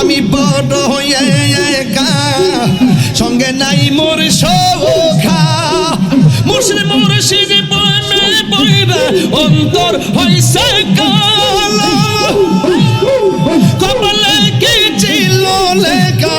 আমি বড় হয়ে একা, সঙ্গে নাই মোর সখা। মুর্শিদ মুর্শিদ প্রেমে পইরা অন্তর হইছে কালো। কপালে কি ছিল লেখা,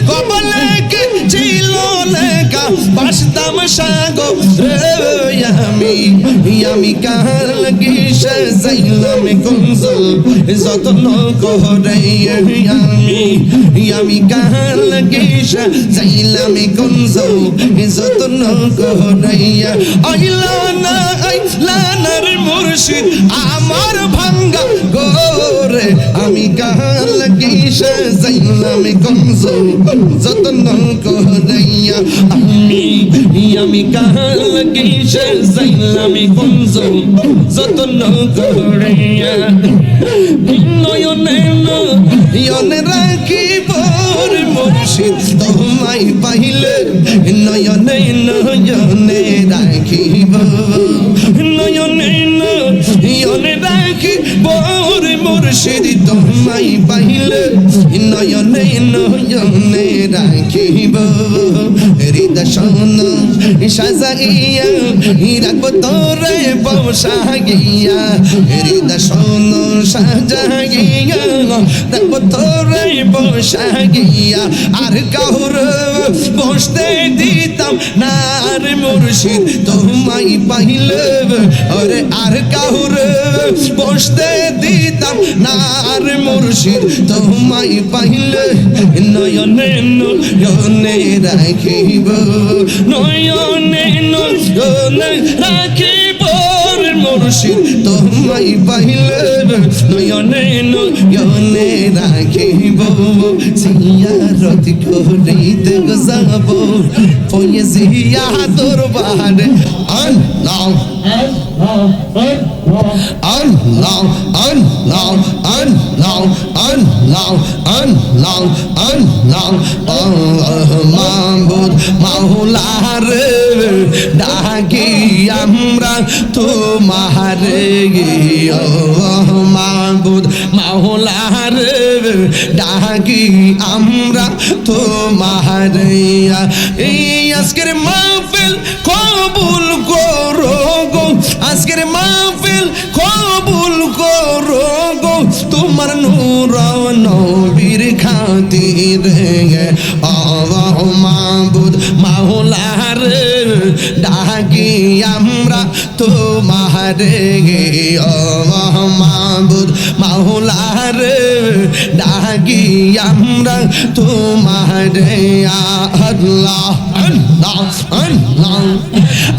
কপালে কি ছিল লেখা, বাসতাম সাগরে আমি কার লাগি সাজাইলাম কুঞ্জল যত্ন করে। আমি কার লাগি সাজাইলাম কুঞ্জল যত্ন করে। আইলা না রে মুর্শিদ আমার ভাঙ্গা গোরে, আমি কার লাগি সাজাইলাম কুঞ্জল যত্ন করে। আমি কার লাগি সাজাইলাম কুঞ্জল যত্ন করে। নয়নে নয়নে রাখিব রে মুর্শিদ তোমায় পাইলে, নয়নে নয়নে রাখিব, নয়নে নয়নে রাখিব রে মুর্শিদ তোমায় পাইলে, নয়নে নয়নে রাখিব। হৃদয় শোন সাজাইয়া রাখবো তোরে বসাইয়া, হৃদয় শোন সাজাইয়া রাখবো তোরে বসাইয়া। আর কাহুর বসতে দিতাম না রে মুর্শিদ তোমায় পাইলে, ওরে আর কাহুর বসতে দিতাম না রে মুর্শিদ তোমায় পাইলে। নয়নে নয়নে রাখিব, নয়নে নয়নে রাখিব রে মুর্শিদ তোমায় পাইলে, নয়নে নয়নে রাখিব। জিয়ারত করিতে যাব ফয়েজিয়া দরবারে। আল্লাহ আল্লাহ আল্লাহ আল্লাহ আল্লাহ আল্লাহ আল্লাহ মাহবুব মাওলা রে ডাকি আমরা তোমারে, মাহবুব মাওলা রে ডাকি আমরা তোমারে। এই আজকের মাহফিল কবুল করো গো, আজকের মাহফিল কবুল করো গো, তোমার নূর নবীর খাতিরে। মাহবুব মাওলা রে ডাকি আমরা তোমারে, মাহবুব মাওলা রে ডাকি আমরা তোমারে। আল্লাহ আল্লাহ আল্লাহ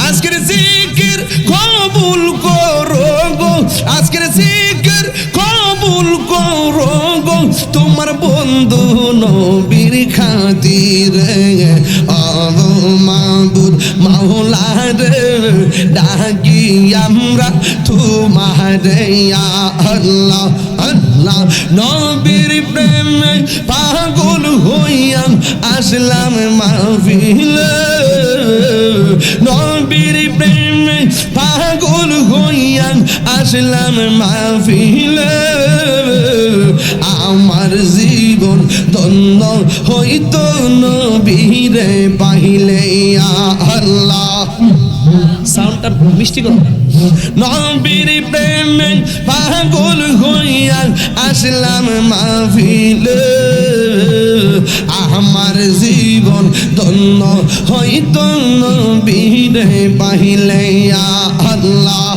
আজকের জিকির কবুল করো গো, আজকের জিকির কবুল করো গো, তোমার বন্ধু নবীর খাতিরে। মাহবুব মাওলা রে ডাকি আমরা তোমারে। আল্লাহ আল্লাহ নবীর প্রেমে পাগল হইয়া আসলাম মাহফিলে, নবীর প্রেমে পাগল হইয়া আসলাম মাহফিলে। আমার জীবন ধন্য হইতো নবীরে পাইলে। আল্লাহ সাউন্ডটা মিষ্টি করো। নবীর প্রেমে পাগল হইয়া আসলাম মাহফিলে, আমার জীবন ধন্য হইতো নবীরে পাইলে। আল্লাহ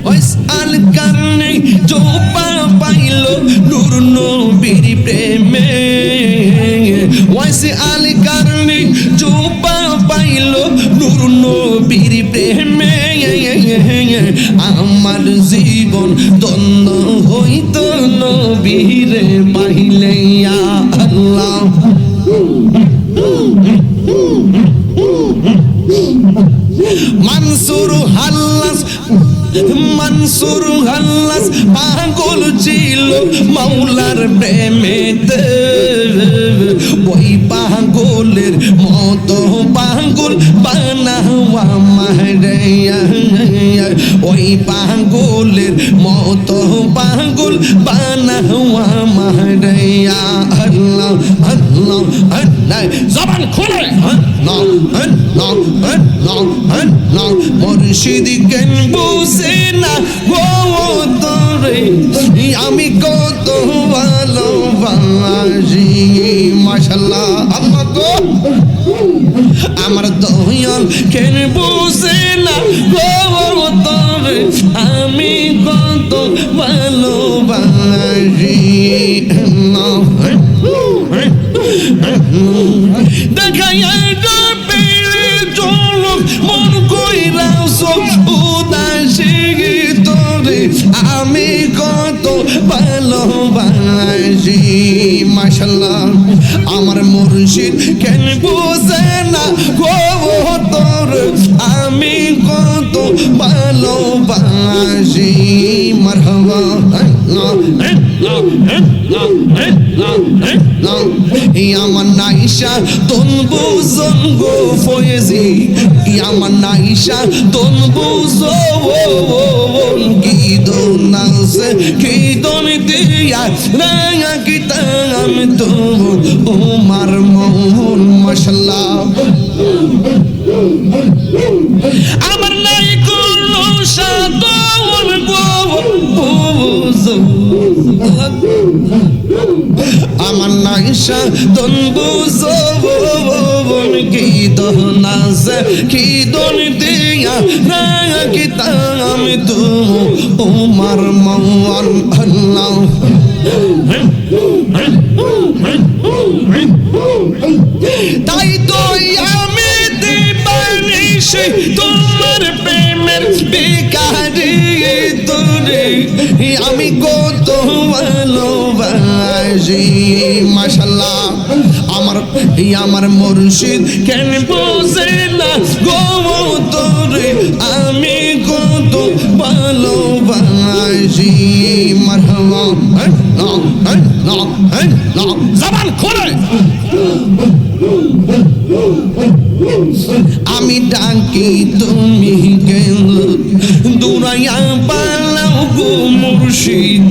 ওয়াইসাল কারণে জোপা পাইল নূর নবীর প্রেমে, ওয়াইসাল কারণে জোপা পাইল নূর নবীর প্রেমে। আমার জীবন ধন্য হইত নবীরে পাইলে। আল্লাহ মানসুর হাল্লাস মনসুর হাল্লাস পাগল ছিল মাওলার প্রেমেতে ওই পাগলের মতো পাগল বানাওয়া মারে ওই পাগলের মতো পাগল বানাওয়া মারে আল্লাহ আল্লাহ আল্লাহ জবান খুলে আল্লাহ আল্লাহ আল্লাহ আল্লাহ মুর্শিদ কেন বুঝে না গো তোরে আমি কত ভালোবাসি মাশাআল্লাহ আল্লাহ গো আমার দয়াল কেন বুঝে না গো তোরে আমি কত ভালোবাসি দেখাইয়া পেরে চলক মন কইরাছ উদাসী তোরে আমি কত ভালোবাসি মাশাআল্লাহ আমার মুর্শিদ কেন বুঝে না গো তোরে আমি কত ভালোবাসি মারহাবা আমার নাইশা তোন বুঝন গো ফয়েজি আমার নাইশা তোন বুঝন কি দোন নাচে কি দোন দিয়া রাঙা কি তাম তো ওমার মোহন মাশাআল্লাহ আমার নাই কোনো সাদন গো আমার নাইশা দন বুঝন কি দন আছে কি দন দিয়া রাঙা কি তাম তো ওমার মোহন আল্লাহ তাই তো আমি দিবানিশি তোমার প্রেমের বেকারি তোরে আমি কত ভালোবাসি মাশাআল্লাহ আমার মুর্শিদ কেন বুঝে না গো তোরে আমি কত ভালোবাসি মারহাবা জবান খোলে আমি ডাকি তুমি কেন দুরাইয়া পালাও গো মুর্শিদ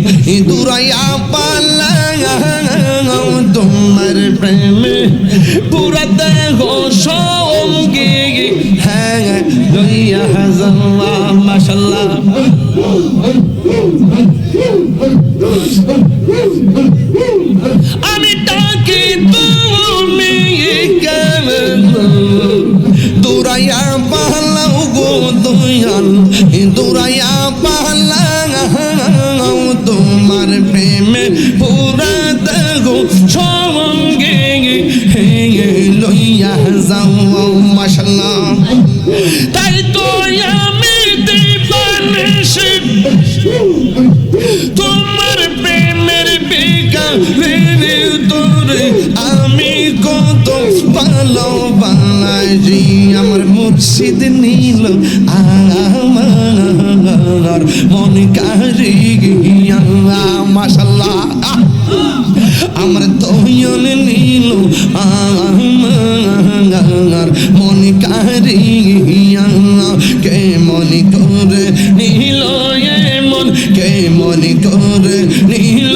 দুরাইয়া পালাও তোমার প্রেমে পুরা দেহ সঙ্গে হ্যাঁ লইয়া যাওয়া মাশাআল্লাহ আমি ডাকি তুমি কেন দুরাইয়া পালাও গো দয়াল দুরাইয়া পালাও তোমার প্রেমে পুরা দেহ সঙ্গে লইয়া যাও মাশাআল্লাহ তাই তো আমি দিবানিশি তোমার প্রেমের বেকারে তোরে আমি কত ভালোবাসি আমার মুর্শিদ নীল আমার মন কারি মাশাআল্লাহ আমার দয়াল নীল আমার মন কারি কে মন করে নীল মন কে মন করে নীল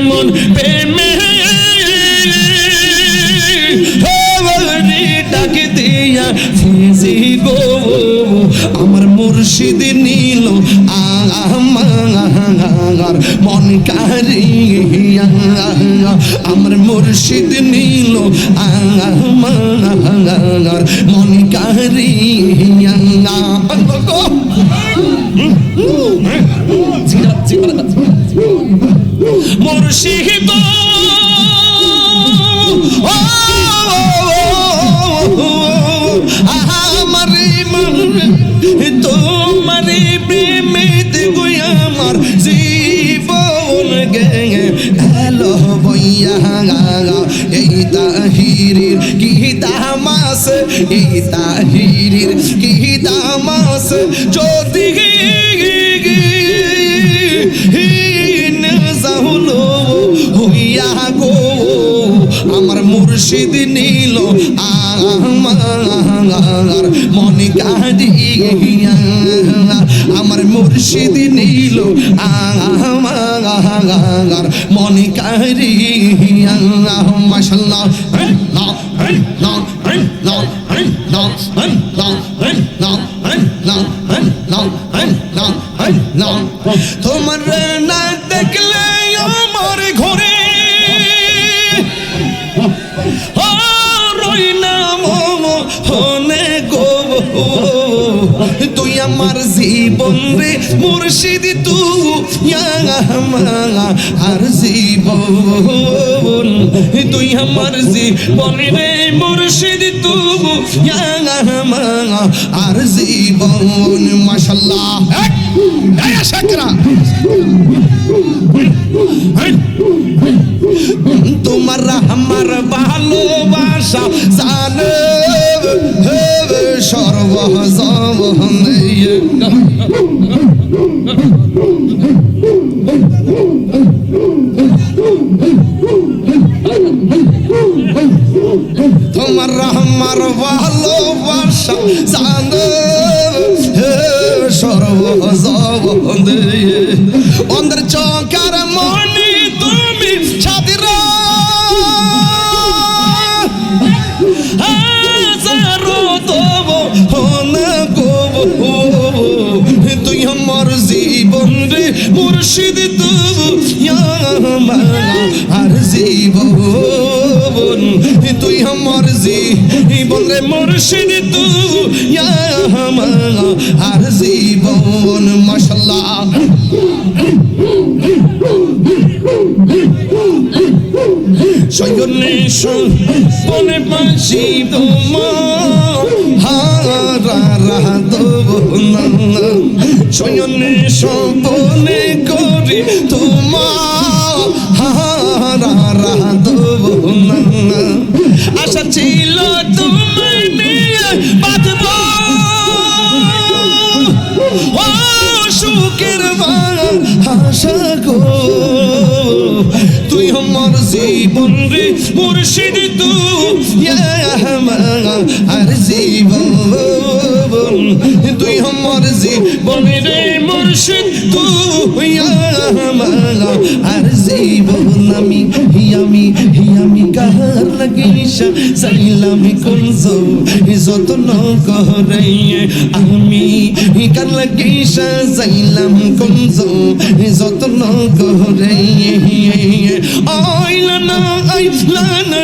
মন প্রেমে ডাকে দিয়া ফুজি গো আমার মুর্শিদ নীল আমার মন কারিয়া আমার মুর্শিদ নীল আমার মন কারিয়া মুর্শিদ তোমার প্রেমেতে গো আমার জীবন গে এলো বইয়া এই তাহিরির কি দাম আছে, এই তাহিরির কি দাম আছে, যদি জাহুলো হইয়া গো আমার মুর্শিদ নীল আমার মনে কাঁদিয়া, আমার মুর্শিদ নীল আমার মনে কাঁদিয়া। মাশাআল্লাহ তোমার না দেখলে আমার ঘরে রই না মনে গো, তুই আমার জীবন রে মুর্শিদ তুই আর জীবন, তুই আমার জীবন রে মুর্শিদ তুই আর জীবন। মাশাআল্লাহ শাকরা তোমার আমার ভালোবাসা জানে সর্বজনে, তোমার আমার ভালোবাসা জানে সর্বজনে, অন্ধের চকার মনে তুমি ছাদিরা হাজারো তব হনা গো, তুই আমার জীবন রে মুর্শিদ তুই আর জীবন, তুই আমার জীবন রে মুর্শিদ তুই আর জীবন। মাশাআল্লাহ সয়নে বনে বাঁশি তোমার হারা দোনা, সয়নে বনে করি তোমার হারা দোনা, আশা ছিল তোমায় নিয়ে বাঁধব ও সুখের আশা গো, তুই আমার জীবন রে মুর্শিদ তুই আর জীবন, তুই আমার জীবন রে মুর্শিদ তুই আর জীবন। আমি কাহার লাগিসা চাইলাম কুঞ্জ যত্ন করে, আমি কার লাগিসা চাইলাম কুঞ্জ যত্ন করে, আইলা না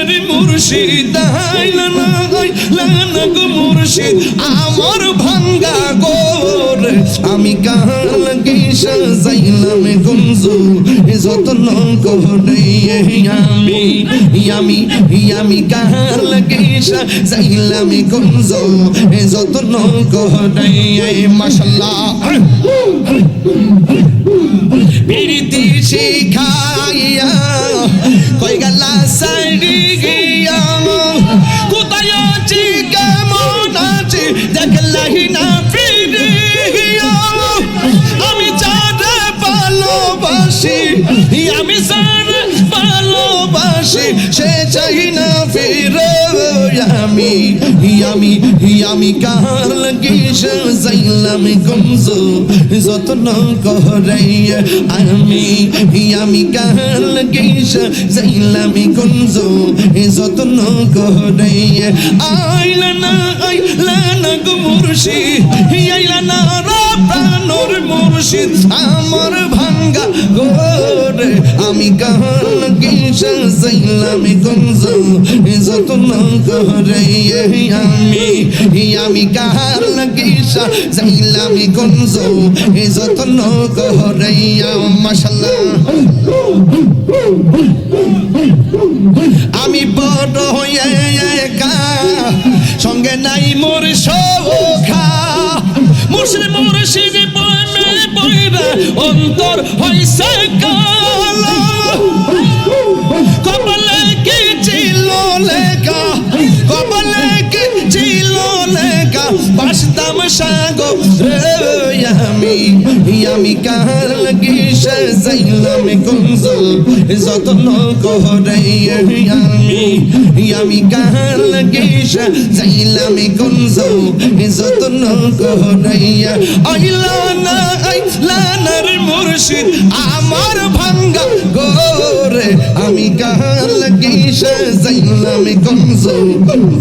রে মুর্শিদ, আইলা না গো মুর্শিদ আমার ভাঙ্গা গোর, আমি কাহার লাগিসা চাইলাম কুঞ্জ যত্ন করে, আমি কাহার লাগিসা চাইলাম কুঞ্জ যত্ন করে। মাশাআল্লাহ প্রীতি শিখাইয়া কই গেলা সাইডি গিয়া, কোথায় আছি কেমন আছি দেখলাই না ফিরিয়া, আমি যারে ভালোবাসি, আমি যারে ভালোবাসি সে চাই না ফিরে, আমি কাহার লাগিসা চাইলাম কুঞ্জ যত্ন করে, আমি কাহার লাগিসা চাইলাম কুঞ্জ যত্ন করে, আইলা না গো মুর্শিদ, আইলা না প্রাণর মুর্শিদ আমার ভাঙ্গা গোরে, আমি কাহার লাগিসা চাইলাম কুঞ্জ যত্ন করে, আমি কাহার লাগিসা চাইলাম কুঞ্জ যত্ন করে। মাশাআল্লাহ আমি বড় হয়ে একা, সঙ্গে নাই মোর সখা, মুর্শিদ প্রেমে পইরা অন্তর হইছে কালা, কপালে কি ছিল আসতাম সাগরে আমি কার লাগি সাজাইলাম কুঞ্জ যত্ন করে আমি কার লাগি সাজাইলাম কুঞ্জ যত্ন করে আইলা না রে মুর্শিদ আমার ভাঙ্গা গোরে আমি কার লাগি সাজাইলাম কুঞ্জ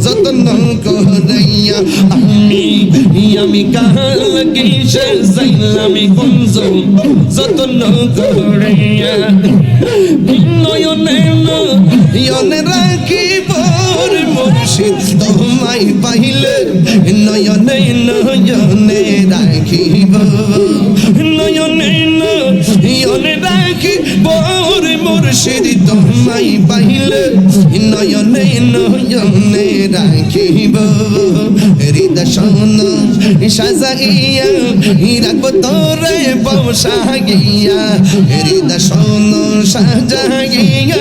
যত্ন করে আমি কার লাগি সাজাইলাম কুঞ্জ যত্ন করে নয়নে রাখিব রে মুর্শিদ তোমায় পাইলে নয়নে রাখিব নয়নে রাখিব রে মুর্শিদ তোমায় পাইলে নয়নে রাখিব হৃদয় শোন সাজাইয়া রাখব তোরে বসা গিয়া হৃদয় শোন সাজাইয়া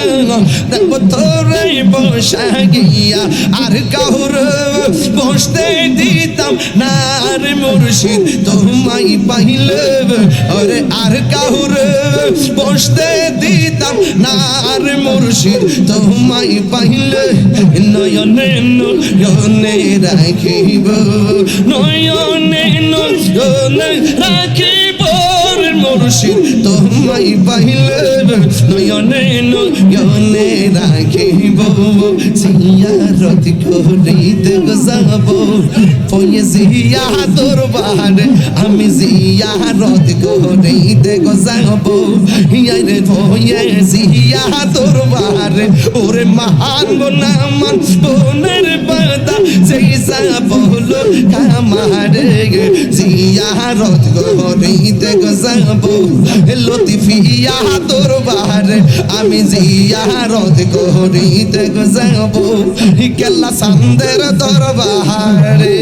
রাখব তোরে বসা গিয়া আর কাহুর বসতে দিতাম না রে মুর্শিদ তোমায় পাইলে ওরে আর কাহুর বসতে দিতাম না রে মুর্শিদ তোমায় পাইলে নয়নে রাখিব নয়নে রাখিব রে মুর্শিদ তোমায় পাইলে নয়নে রাখিব জিয়ারত করিতে যাব পয়ে জিয়া দরবার আমি জিয়ারত করিতে যাব ইয়ারে পয়ে জিয়া দরবার ওরে মহান বনামান বনের বাদা যেইসা বলো কামারে জিয়ারত করিতে যাব লতিফিয়া দরবার আমি জিয়ারত করিতে যাব কেল্লা সান্দের দরবারে